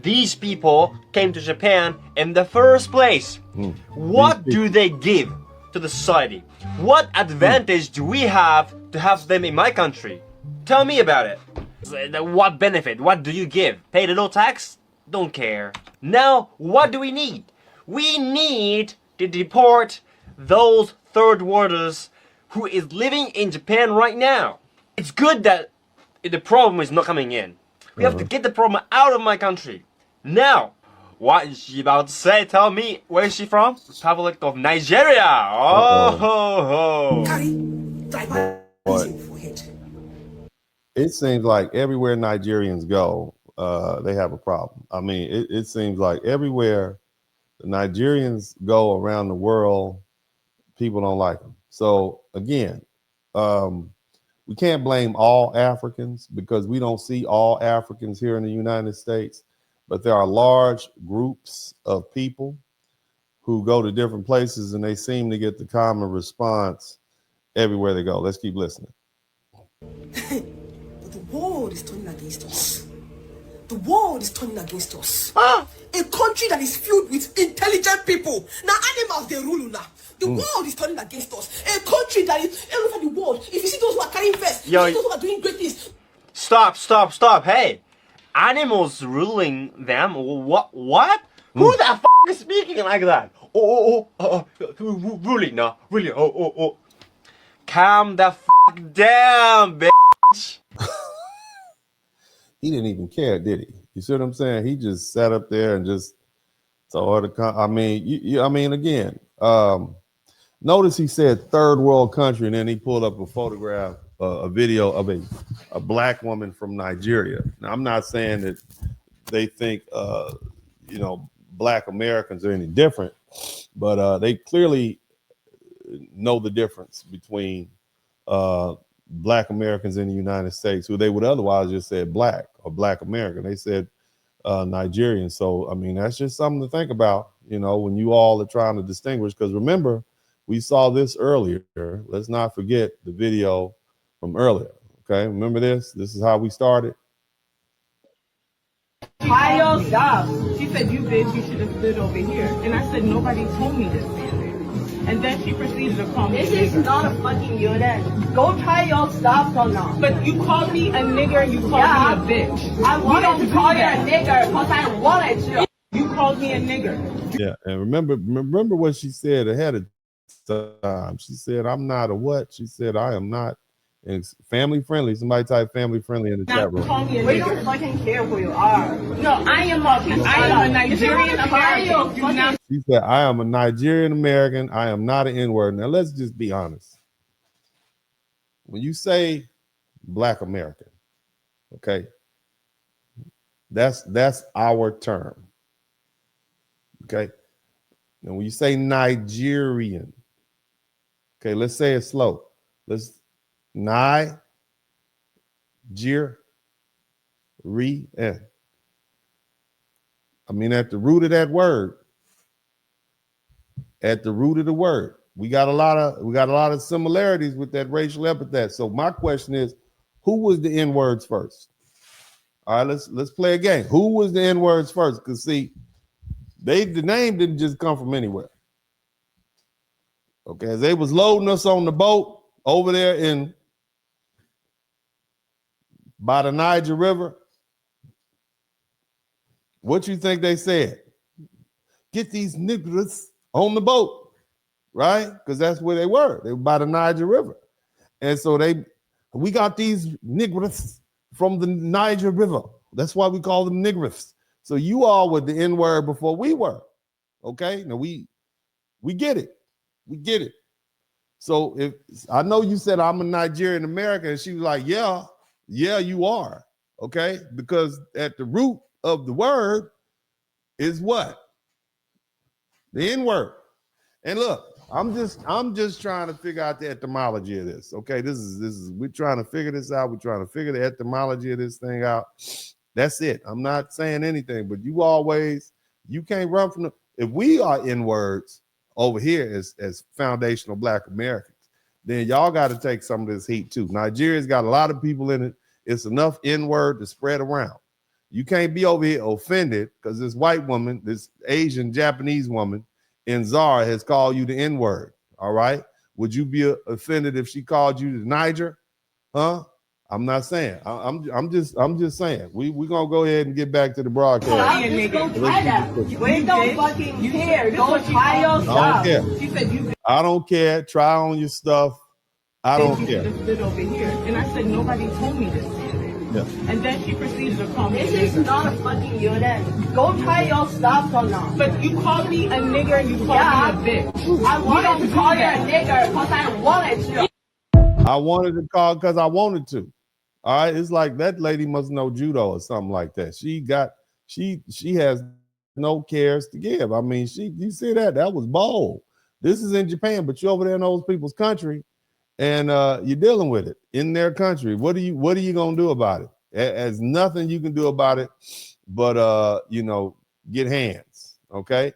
These people came to Japan in the first place. What do they give to the society? What advantage do we have to have them in my country? Tell me about it. What benefit? What do you give? Pay little tax? Don't care. Now, what do we need? We need to deport those third worlders who is living in Japan right now. It's good that the problem is not coming in. We have to get the problem out of my country. Now, what is she about to say? Tell me, where is she from? Republic of Nigeria. Oh, ho, ho. But it seems like everywhere Nigerians go, they have a problem. I mean, it seems like everywhere the Nigerians go around the world, people don't like them. So again, we can't blame all Africans because we don't see all Africans here in the United States. But there are large groups of people who go to different places and they seem to get the common response everywhere they go. Let's keep listening. But the world is turning against us. The world is turning against us. A country that is filled with intelligent people. Now animals, they rule now. The world is turning against us. A country that is all over the world. If you see those who are carrying vests, you see those who are doing great things. Stop. Hey. Animals ruling them? What? Who the f is speaking like that? Ruling now. Really? Calm the f down, bitch. He didn't even care, did he? You see what I'm saying? He just sat up there and just told her to come. I mean, again, notice he said third world country, and then he pulled up a photograph, a video of a black woman from Nigeria. Now, I'm not saying that they think, black Americans are any different, but they clearly know the difference between black Americans in the United States, who they would otherwise just say black or black American. They said Nigerian. So, I mean, that's just something to think about, when you all are trying to distinguish, because remember, we saw this earlier. Let's not forget the video from earlier. Okay, remember this? This is how we started. Hi, yo, stop. She said, you bitch, you should have stood over here. And I said, nobody told me to stand there. And then she proceeded to call me a nigger. This is not a fucking unit. Go try your stuff or not. But you called me a nigger, you called me a bitch. I wanted to call you a nigger because I wanted to. You called me a nigger. Yeah, and remember what she said ahead of time. She said, I'm not a what? She said, I am not. And it's family friendly. Somebody type family friendly in the chat room. We don't fucking care who you are. No, I am a Nigerian American. She said, I am a Nigerian American. I am not an N-word. Now let's just be honest. When you say black American, okay, that's our term. Okay. And when you say Nigerian, okay, let's say it slow. Let's Nigeria. I mean, at the root of that word, we got a lot of similarities with that racial epithet. So my question is, who was the N-words first? All right, let's play a game. Who was the N-words first? Because see, the name didn't just come from anywhere. Okay, as they was loading us on the boat over there by the Niger River, what you think they said? Get these niggers on the boat, right? Because that's where they were. They were by the Niger River. And so we got these niggers from the Niger River. That's why we call them niggers. So you all were the N-word before we were. Okay? Now we get it. We get it. So if I know you said I'm a Nigerian American, and she was like, yeah, you are. Okay? Because at the root of the word is what? The N-word. And look, I'm just trying to figure out the etymology of this. Okay, this is we're trying to figure this out. We're trying to figure the etymology of this thing out. That's it. I'm not saying anything, but you can't run from if we are N-words over here as foundational black Americans, then y'all got to take some of this heat too. Nigeria's got a lot of people in it. It's enough N-word to spread around. You can't be over here offended because this white woman, this Asian Japanese woman in Zara has called you the N-word. All right. Would you be offended if she called you the Niger? Huh? I'm not saying. I'm just saying. We're gonna go ahead and get back to the broadcast. Just go try that. We don't fucking care. Go try your stuff. I don't care. She said you I don't care. Try on your stuff. I don't care. just stood over here. And I said nobody told me this. Yeah. And then she proceeded to call me. This is not a fucking unit. Go try your stuff or not. But you called me a nigger and you called me a bitch. I wanted to call you a nigger because I wanted to. I wanted to call because I wanted to. All right. It's like that lady must know judo or something like that. She has no cares to give. I mean, you see that? That was bold. This is in Japan, but you're over there in those people's country and you're dealing with it in their country. What are you gonna do about it? There's nothing you can do about it, but get hands. Okay.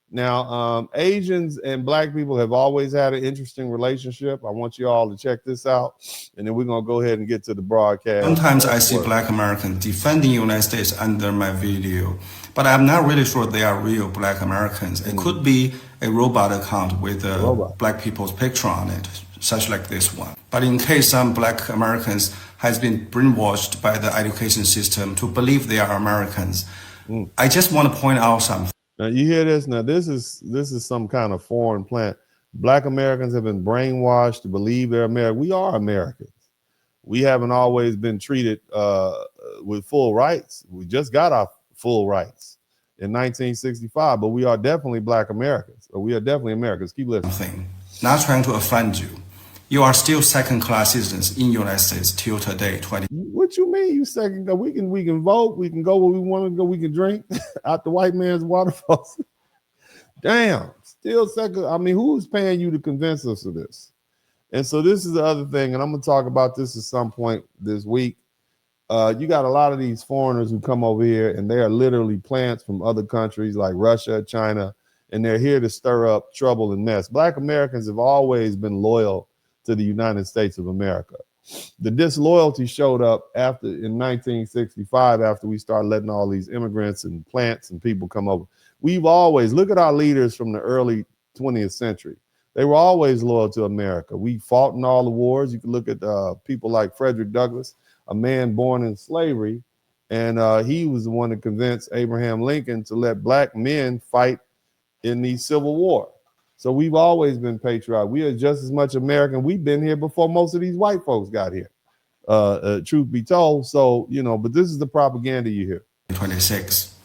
Now, Asians and Black people have always had an interesting relationship. I want you all to check this out, and then we're gonna go ahead and get to the broadcast. Sometimes I see Black Americans defending the United States under my video, but I'm not really sure they are real Black Americans. It could be a robot account with Black people's picture on it, such like this one. But in case some Black Americans has been brainwashed by the education system to believe they are Americans, I just want to point out something. Now you hear this? Now this is some kind of foreign plant. Black Americans have been brainwashed to believe they're American. We are Americans. We haven't always been treated with full rights. We just got our full rights in 1965, but we are definitely Black Americans. Or we are definitely Americans. Keep listening. Not trying to offend you. You are still second-class citizens in the United States till today, 20. What you mean you second? We can vote. We can go where we want to go. We can drink out the white man's waterfalls. Damn, still second. I mean, who's paying you to convince us of this? And so this is the other thing, and I'm going to talk about this at some point this week. You got a lot of these foreigners who come over here, and they are literally plants from other countries like Russia, China, and they're here to stir up trouble and mess. Black Americans have always been loyal to the United States of America. The disloyalty showed up in 1965 after we started letting all these immigrants and plants and people come over. We've always, look at our leaders from the early 20th century. They were always loyal to America. We fought in all the wars. You can look at people like Frederick Douglass, a man born in slavery, and he was the one that convinced Abraham Lincoln to let Black men fight in the Civil War. So we've always been patriotic. We are just as much American. We've been here before most of these white folks got here, truth be told. So, but this is the propaganda you hear. 26.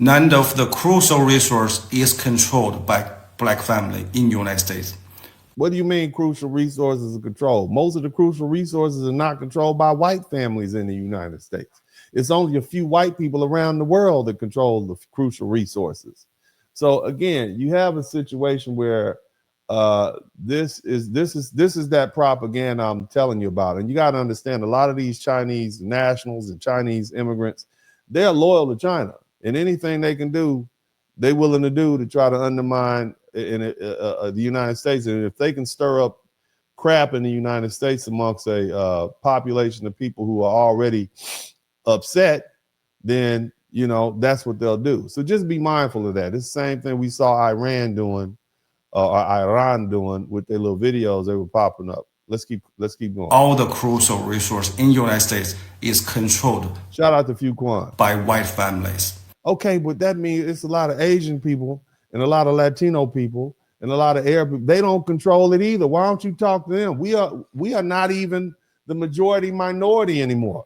None of the crucial resource is controlled by Black family in the United States. What do you mean crucial resources are controlled? Most of the crucial resources are not controlled by white families in the United States. It's only a few white people around the world that control the crucial resources. So again, you have a situation where this is that propaganda I'm telling you about. And you got to understand, a lot of these Chinese nationals and Chinese immigrants, they're loyal to China, and anything they can do, they're willing to do to try to undermine the United States. And if they can stir up crap in the United States amongst a population of people who are already upset, then that's what they'll do. So just be mindful of that. It's the same thing we saw Iran doing with their little videos they were popping up. Let's keep going. All the crucial resource in the United States is controlled. Shout out to Fuquan. By white families. Okay, but that means it's a lot of Asian people and a lot of Latino people and a lot of Arab people. They don't control it either. Why don't you talk to them? We are not even the majority minority anymore.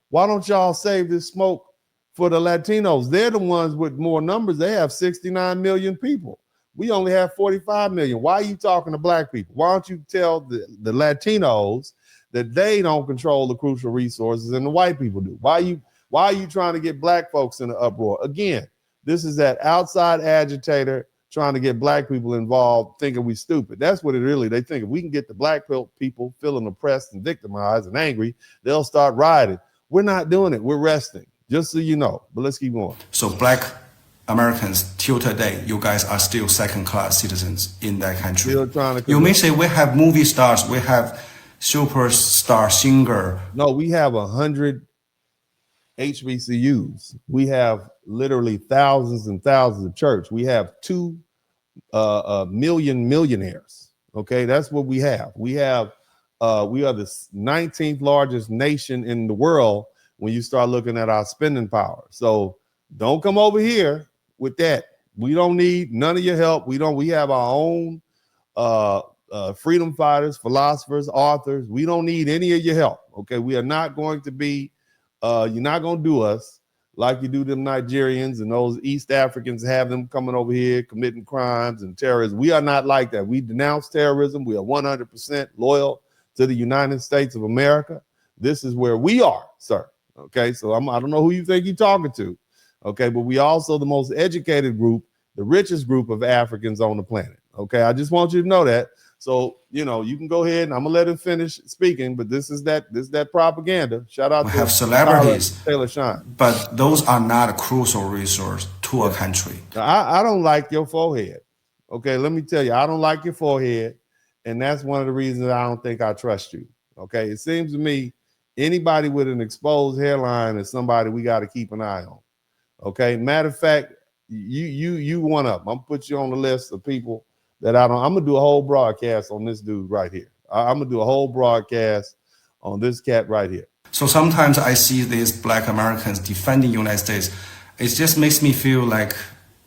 Why don't y'all save this smoke for the Latinos? They're the ones with more numbers. They have 69 million people. We only have 45 million. Why are you talking to Black people? Why don't you tell the Latinos that they don't control the crucial resources and the white people do? Why are you trying to get Black folks in an uproar? Again, this is that outside agitator trying to get Black people involved, thinking we stupid. That's what they think. If we can get the Black people feeling oppressed and victimized and angry, they'll start rioting. We're not doing it. We're resting. Just so you know, but let's keep going. So Black Americans, till today, you guys are still second-class citizens in that country. You may say we have movie stars, we have superstar singer. No, we have 180 HBCUs. We have literally thousands and thousands of church. We have 2 million millionaires. Okay, that's what we have. We are the 19th largest nation in the world when you start looking at our spending power. So don't come over here with that. We don't need none of your help. We have our own freedom fighters, philosophers, authors. We don't need any of your help. Okay, we are not going to be you're not going to do us like you do them Nigerians and those East Africans, have them coming over here committing crimes and terrorism. We are not like that. We denounce terrorism. We are 100% loyal to the United States of America. This is where we are, sir. Okay, so I don't know who you think you're talking to. Okay, but we also the most educated group, the richest group of Africans on the planet. Okay, I just want you to know that. So, you know, you can go ahead and I'm gonna let him finish speaking, but this is that propaganda. Shout out We to have celebrities, Taylor Shine. but those are not a crucial resource to a country. I don't like your forehead. Okay, let me tell you, I don't like your forehead, and that's one of the reasons I don't think I trust you. Okay, it seems to me anybody with an exposed hairline is somebody we got to keep an eye on. Okay, matter of fact, you one up. I'm gonna put you on the list of people that I'm gonna do a whole broadcast on this dude right here. I'm gonna do a whole broadcast on this cat right here. So sometimes I see these Black Americans defending the United States. It just makes me feel like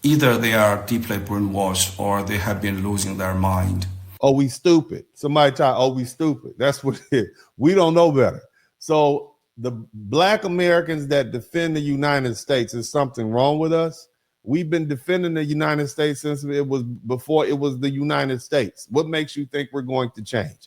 either they are deeply brainwashed or they have been losing their mind. Oh, we stupid. Somebody try, oh, we stupid. That's what it is. We don't know better. So the Black Americans that defend the United States, is something wrong with us? We've been defending the United States since it was before it was the United States. What makes you think we're going to change?